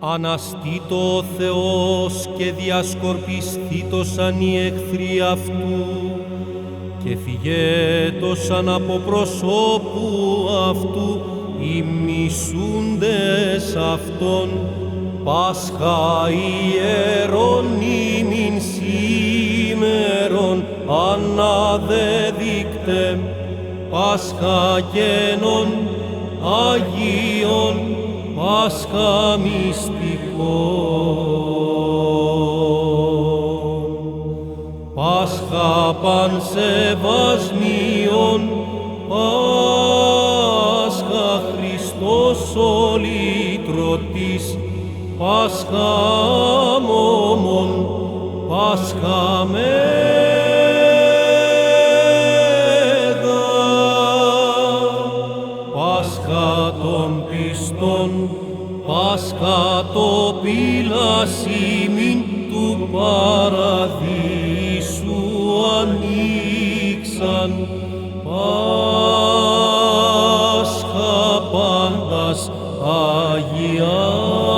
Αναστήτω ο Θεός και διασκορπιστήτωσαν οι εχθροί αυτού και φυγέτωσαν από προσώπου αυτού οι μισούντες αυτόν. Πάσχα ιερόν ημίν σήμερον αναδεδείκτε, Πάσχα γένον Αγίων, Πάσχα μυστικών, Πάσχα πανσεβασμίων, Πάσχα Χριστός ο λύτρωτης, Πάσχα μόμον, Πάσχα μέγα, Πάσχα των πιστών, Πάσχα το πυλασίμην του παραδείσου ανοίξαν, Πάσχα πάντας Αγία.